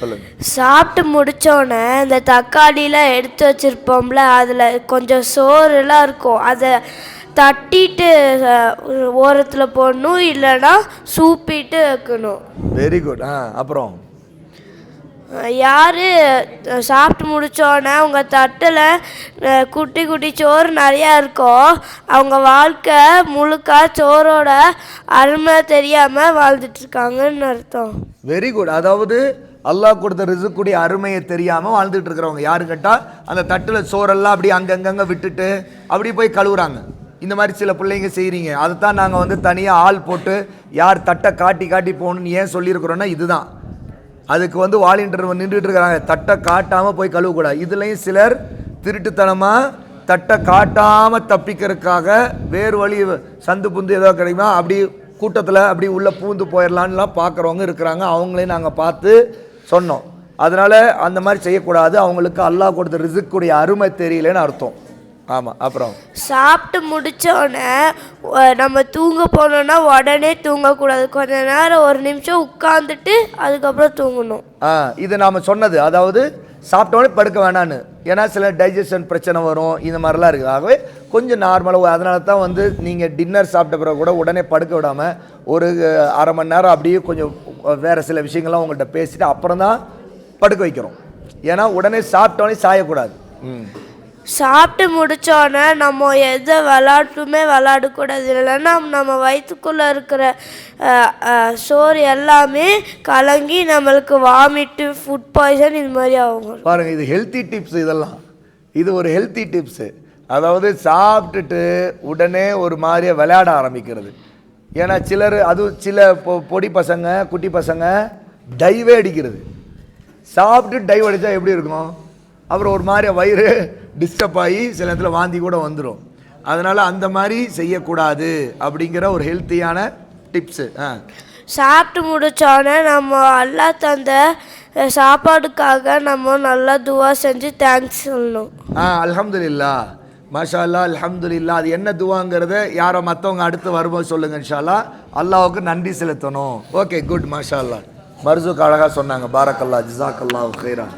சொல்லுங்க. சாப்பிட்டு முடித்தோடனே இந்த தக்காளிலாம் எடுத்து வச்சுருப்போம்ல, அதில் கொஞ்சம் சோறுலாம் இருக்கும். அதை தட்டிட்டு ஓரத்தில் போடணும், இல்லைன்னா சூப்பிட்டு வைக்கணும். Very good. அப்புறம் யார் சாப்பிட்டு முடித்தோடனே உங்கள் தட்டில் குட்டி குட்டி சோறு நிறையா இருக்கும், அவங்க வாழ்க்கை முழுக்க சோறோட அருமை தெரியாமல் வாழ்ந்துட்டுருக்காங்கன்னு அர்த்தம். Very good. அதாவது அல்லாஹ் கொடுத்த ரிசுக்குடைய அருமையை தெரியாமல் வாழ்ந்துட்டு இருக்கிறவங்க யாரு கேட்டால், அந்த தட்டில் சோறெல்லாம் அப்படி அங்கங்கங்கே விட்டுட்டு அப்படி போய் கழுவுறாங்க. இந்த மாதிரி சில பிள்ளைங்க செய்கிறீங்க. அதை தான் நாங்கள் தனியாக ஆள் போட்டு யார் தட்டை காட்டி காட்டி போகணுன்னு ஏன் சொல்லியிருக்கிறோன்னா இதுதான். அதுக்கு வாலண்டியர் நின்றுட்டு இருக்கிறாங்க. தட்டை காட்டாமல் போய் கழுவக்கூடாது. இதுலேயும் சிலர் திருட்டுத்தனமாக தட்டை காட்டாமல் தப்பிக்கிறதுக்காக வேறு வழி சந்து புந்து ஏதோ கிடைக்குமா அப்படி கூட்டத்தில் அப்படி உள்ளே பூந்து போயிடலான்லாம் பார்க்குறவங்க இருக்கிறாங்க. அவங்களையும் நாங்கள் பார்த்து சொன்னோம். அதனால் அந்த மாதிரி செய்யக்கூடாது. அவங்களுக்கு அல்லாஹ் கொடுத்த ரிசுக்குடைய அருமை தெரியலன்னு அர்த்தம். ஆமாம். அப்புறம் சாப்பிட்டு முடித்தோடனே நம்ம தூங்க போனோன்னா உடனே தூங்கக்கூடாது. கொஞ்ச நேரம் ஒரு நிமிஷம் உட்காந்துட்டு அதுக்கப்புறம் தூங்கணும். இது நாம் சொன்னது. அதாவது சாப்பிட்டோடனே படுக்க வேணான்னு. ஏன்னா சில டைஜஷன் பிரச்சனை வரும், இந்த மாதிரிலாம் இருக்குது. ஆகவே கொஞ்சம் நார்மலாக. அதனால தான் நீங்கள் டின்னர் சாப்பிட்ட பிறகு கூட உடனே படுக்க விடாமல் ஒரு அரை மணி நேரம் அப்படியே கொஞ்சம் வேறு சில விஷயங்கள்லாம் உங்கள்கிட்ட பேசிட்டு அப்புறம் தான் படுக்க வைக்கிறோம். ஏன்னா உடனே சாப்பிட்டோடனே சாயக்கூடாது. சாப்பிட்டு முடித்தோடனே நம்ம எதை விளாட்டுமே விளாடக்கூடாது. இல்லைன்னா நம்ம வயிற்றுக்குள்ளே இருக்கிற சோறு எல்லாமே கலங்கி நம்மளுக்கு வாமிட்டு, ஃபுட் பாய்சன் இது மாதிரி ஆகும். பாருங்கள், இது ஹெல்த்தி டிப்ஸ். இதெல்லாம் இது ஒரு ஹெல்த்தி டிப்ஸு. அதாவது சாப்பிட்டுட்டு உடனே ஒரு மாதிரியாக விளையாட ஆரம்பிக்கிறது. ஏன்னா சிலர் சில பொடி பசங்க குட்டி பசங்க டைவே அடிக்கிறது. சாப்பிட்டு டைவ் அடித்தா எப்படி இருக்கும்? அப்புறம் ஒரு மாதிரி வயிறு டிஸ்டர்ப் ஆகி சில நேரத்தில் வாந்தி கூட வந்துடும். அதனால் அந்த மாதிரி செய்யக்கூடாது அப்படிங்கிற ஒரு ஹெல்த்தியான டிப்ஸு. சாப்பிட்டு முடித்தோடனே நம்ம அல்லாஹ் தந்த சாப்பாடுக்காக நம்ம நல்லா துவா செஞ்சு தேங்க்ஸ் சொல்லணும். அல்ஹம்துலில்லாஹ், மாஷா அல்லாஹ், அல்ஹம்துலில்லாஹ். அது என்ன துவாங்கிறத யாரோ மற்றவங்க அடுத்து வரும்போது சொல்லுங்கள் இன்ஷா அல்லாஹ். அல்லாஹ்வுக்கு நன்றி செலுத்தணும். ஓகே, குட், மாஷா அல்லாஹ். மர்சூக் அழகாக சொன்னாங்க. பாரக்கல்லாஹ், ஜஸாக்கல்லாஹு கைரா.